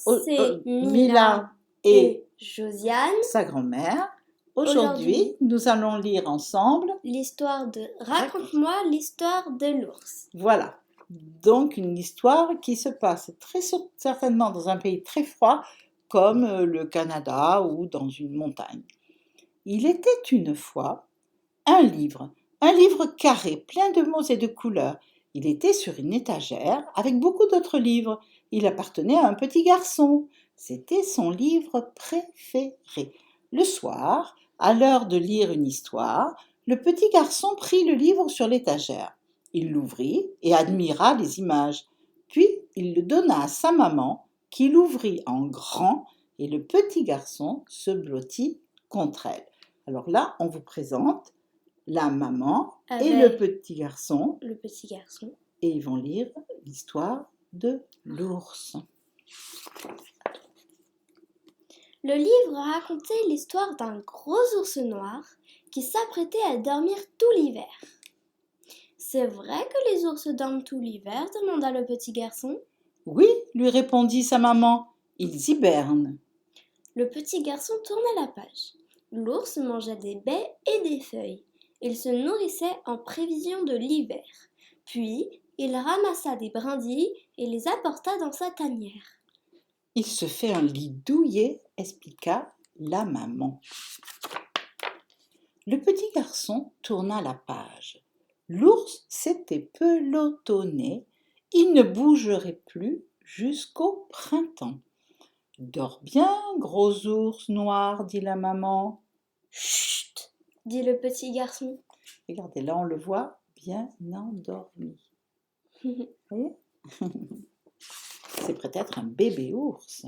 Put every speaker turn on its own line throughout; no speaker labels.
c'est Mila
Mila
et
et
Josiane.
sa grand-mère.
Aujourd'hui,
Aujourd'hui, nous allons lire ensemble.
L'histoire de Raconte-moi l'histoire de l'ours.
Voilà. Donc, une histoire qui se passe très certainement dans un pays très froid, comme le Canada ou dans une montagne. Il était une fois un livre carré, plein de mots et de couleurs. Il était sur une étagère avec beaucoup d'autres livres. Il appartenait à un petit garçon. C'était son livre préféré. Le soir, à l'heure de lire une histoire, le petit garçon prit le livre sur l'étagère. Il l'ouvrit et admira les images. Puis il le donna à sa maman, qui l'ouvrit en grand, et le petit garçon se blottit contre elle. Alors là, on vous présente la maman et le petit garçon. Et ils vont lire l'histoire de l'ours.
Le livre racontait l'histoire d'un gros ours noir qui s'apprêtait à dormir tout l'hiver. C'est vrai que les ours dorment tout l'hiver, demanda le petit garçon.
Oui, lui répondit sa maman, ils hibernent.
Le petit garçon tourna la page. L'ours mangeait des baies et des feuilles. Il se nourrissait en prévision de l'hiver. Puis, il ramassa des brindilles et les apporta dans sa tanière.
Il se fait un lit douillet, expliqua la maman. Le petit garçon tourna la page. L'ours s'était pelotonné, il ne bougerait plus jusqu'au printemps. Dors bien, gros ours noir, dit la maman.
Chut, dit le petit garçon.
Regardez, là on le voit bien endormi. Vous voyez? C'est peut-être un bébé ours.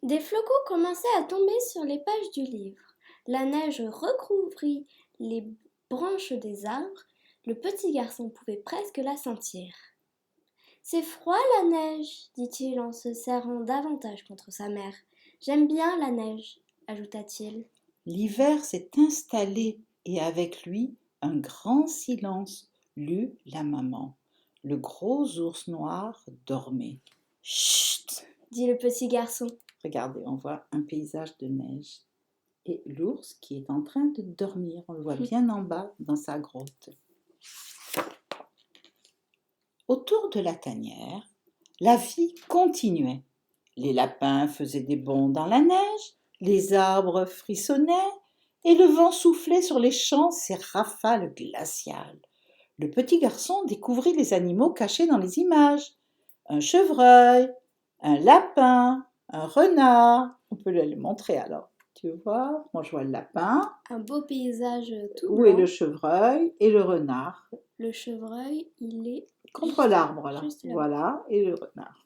Des flocons commençaient à tomber sur les pages du livre. La neige recouvrit les branches des arbres. Le petit garçon pouvait presque la sentir. C'est froid la neige, dit-il en se serrant davantage contre sa mère. J'aime bien la neige, ajouta-t-il.
L'hiver s'est installé et avec lui un grand silence, lut la maman. Le gros ours noir dormait. Chut,
dit le petit garçon.
Regardez, on voit un paysage de neige. Et l'ours qui est en train de dormir, on le voit bien en bas dans sa grotte. Autour de la tanière, la vie continuait. Les lapins faisaient des bonds dans la neige, les arbres frissonnaient et le vent soufflait sur les champs ses rafales glaciales. Le petit garçon découvrit les animaux cachés dans les images. Un chevreuil, un lapin, un renard. On peut le montrer alors. Tu vois, moi je vois le lapin.
Un beau paysage tout
Où
blanc.
est le chevreuil et le renard?
Le chevreuil, il est
contre l'arbre là. Voilà, et le renard.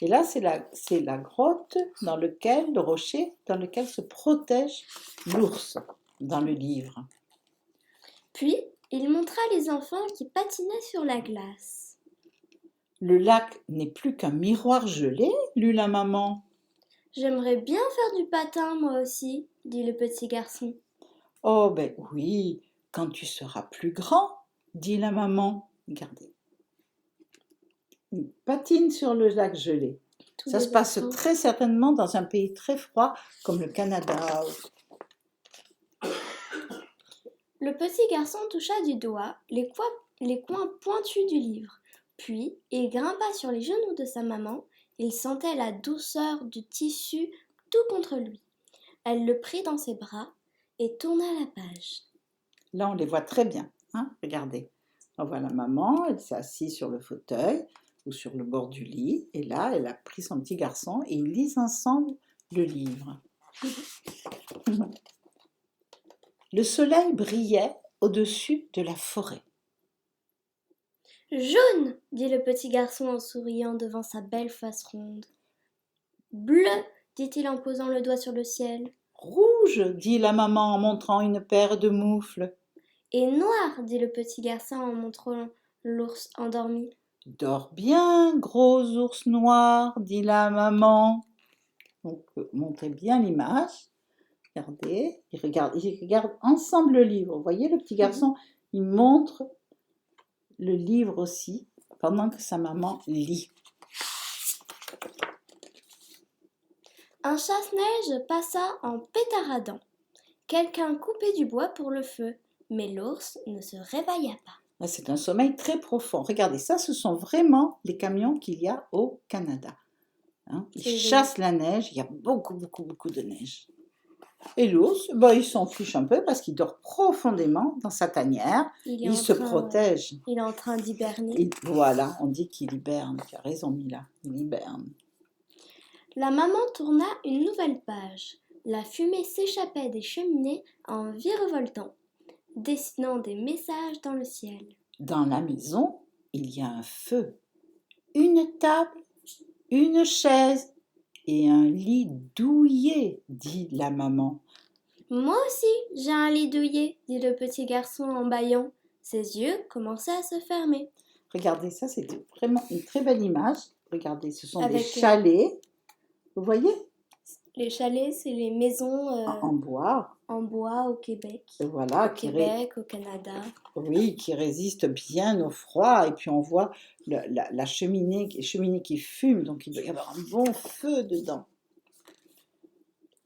Et là, c'est la grotte dans le rocher dans lequel se protège l'ours dans le livre.
Puis, il montra les enfants qui patinaient sur la glace.
Le lac n'est plus qu'un miroir gelé, lut la maman.
J'aimerais bien faire du patin, moi aussi, dit le petit garçon.
Oh, ben oui, quand tu seras plus grand, dit la maman. Regardez. Il patine sur le lac gelé. Ça se passe très certainement dans un pays très froid comme le Canada.
Le petit garçon toucha du doigt les coins pointus du livre. Puis, il grimpa sur les genoux de sa maman. Il sentait la douceur du tissu tout contre lui. Elle le prit dans ses bras et tourna la page.
Là, on les voit très bien. Hein? Regardez. On voit la maman, elle s'est assise sur le fauteuil ou sur le bord du lit. Et là, elle a pris son petit garçon et ils lisent ensemble le livre. Le soleil brillait au-dessus de la forêt.
Jaune, dit le petit garçon en souriant devant sa belle face ronde. Bleu, dit-il en posant le doigt sur le ciel.
Rouge, dit la maman en montrant une paire de moufles.
Et noir, dit le petit garçon en montrant l'ours endormi.
Dors bien, gros ours noir, dit la maman. Donc, montrez bien l'image. Regardez, ils regardent ensemble le livre. Vous voyez, le petit garçon, il montre le livre aussi, pendant que sa maman lit.
Un chasse-neige passa en pétaradant. Quelqu'un coupait du bois pour le feu, mais l'ours ne se réveilla pas.
Ah, c'est un sommeil très profond. Regardez, ça, ce sont vraiment les camions qu'il y a au Canada. Hein, ils
C'est
chassent la neige, il y a beaucoup, beaucoup, beaucoup de neige. Et l'ours, bah, il s'en fiche un peu parce qu'il dort profondément dans sa tanière. Il se protège.
Il est en train d'hiberner.
Voilà, on dit qu'il hiberne. Tu as raison, Mila, il hiberne.
La maman tourna une nouvelle page. La fumée s'échappait des cheminées en virevoltant, dessinant des messages dans le ciel.
Dans la maison, il y a un feu, une table, une chaise et un lit douillet, dit la maman.
Moi aussi, j'ai un lit douillet, dit le petit garçon en bâillant. Ses yeux commençaient à se fermer.
Regardez, ça c'est vraiment une très belle image. Regardez, ce sont des
Avec,
chalets. Vous voyez?
Les chalets, c'est les maisons
En bois.
en bois au Québec.
Voilà,
Au Québec, au Canada.
Oui, qui résistent bien au froid. Et puis on voit la cheminée qui fume, donc il doit y avoir un bon feu dedans.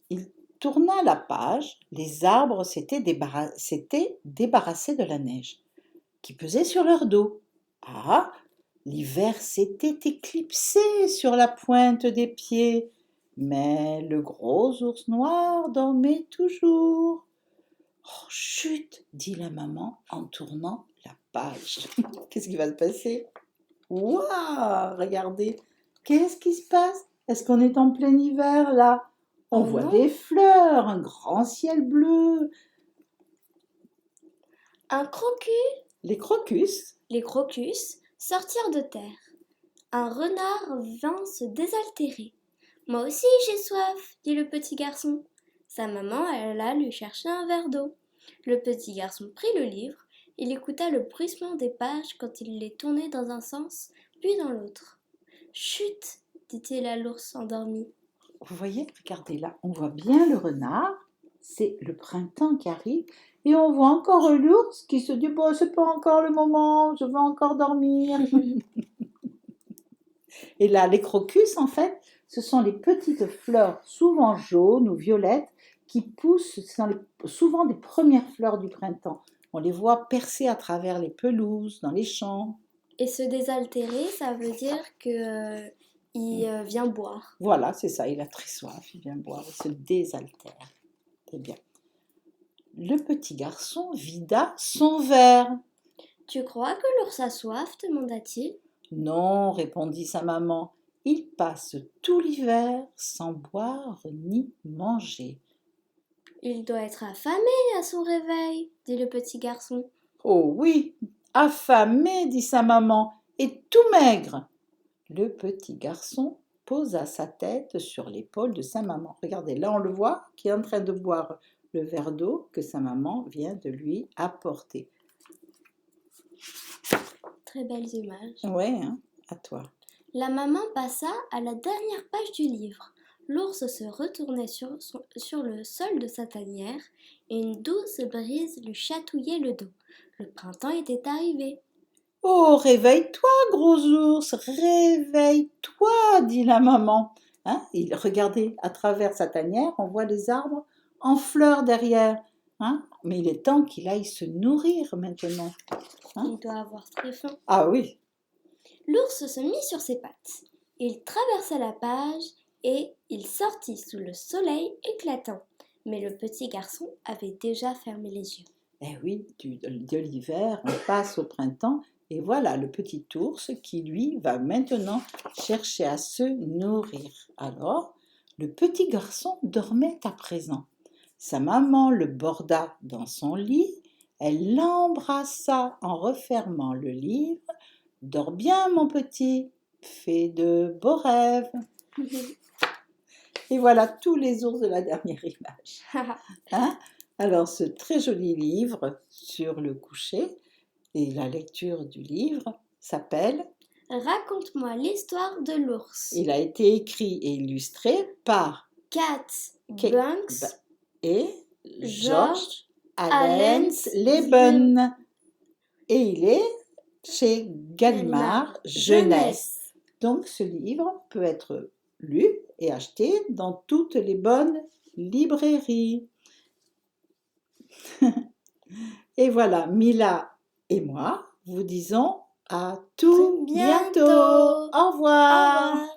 Il tourna la page, les arbres s'étaient débarrassés de la neige qui pesait sur leur dos. Ah, l'hiver s'était éclipsé sur la pointe des pieds, mais le gros ours noir dormait toujours. Oh, chut, dit la maman en tournant la page. Qu'est-ce qui va se passer? Waouh, regardez, qu'est-ce qui se passe? Est-ce qu'on est en plein hiver là? On voit des fleurs, un grand ciel bleu.
Un crocus.
Les crocus
Sortirent de terre. Un renard vint se désaltérer. Moi aussi j'ai soif, dit le petit garçon. Sa maman alla lui chercher un verre d'eau. Le petit garçon prit le livre. Il écouta le bruissement des pages quand il les tournait dans un sens, puis dans l'autre. Chut, dit-il à l'ours endormi.
Vous voyez, regardez là, on voit bien le renard, c'est le printemps qui arrive, et on voit encore l'ours qui se dit, bon, c'est pas encore le moment, je veux encore dormir. Et là, les crocus, en fait, ce sont les petites fleurs, souvent jaunes ou violettes, qui poussent, souvent des premières fleurs du printemps. On les voit percer à travers les pelouses, dans les champs.
Et se désaltérer, ça veut dire que il vient boire.
Voilà, c'est ça, il a très soif, il vient boire, il se désaltère. C'est bien. Le petit garçon vida son verre.
Tu crois que l'ours a soif? Demanda-t-il.
Non, répondit sa maman, il passe tout l'hiver sans boire ni manger.
Il doit être affamé à son réveil, dit le petit garçon.
Oh oui, affamé, dit sa maman, et tout maigre. Le petit garçon posa sa tête sur l'épaule de sa maman. Regardez, là on le voit qui est en train de boire le verre d'eau que sa maman vient de lui apporter.
Très belles images.
Ouais, hein, à toi.
La maman passa à la dernière page du livre. L'ours se retournait sur le sol de sa tanière et une douce brise lui chatouillait le dos. Le printemps était arrivé.
Oh, réveille-toi, gros ours, réveille-toi, dit la maman. Hein, regardez, à travers sa tanière, on voit les arbres en fleurs derrière. Hein, mais il est temps qu'il aille se nourrir maintenant.
Hein? Il doit avoir très faim.
Ah oui.
L'ours se mit sur ses pattes. Il traversa la page et il sortit sous le soleil éclatant. Mais le petit garçon avait déjà fermé les yeux.
Eh oui, de l'hiver, on passe au printemps. Et voilà le petit ours qui, lui, va maintenant chercher à se nourrir. Alors, le petit garçon dormait à présent. Sa maman le borda dans son lit. Elle l'embrassa en refermant le livre. « Dors bien, mon petit, fais de beaux rêves. » Et voilà tous les ours de la dernière image. Hein? Alors, ce très joli livre sur le coucher, et la lecture du livre s'appelle
Raconte-moi l'histoire de l'ours.
Il a été écrit et illustré par
Kat Banks
et George Allensleben. Et il est chez Gallimard Jeunesse. Donc ce livre peut être lu et acheté dans toutes les bonnes librairies. Et voilà, Mila et moi vous disons à tout bientôt. Au revoir.
Au revoir.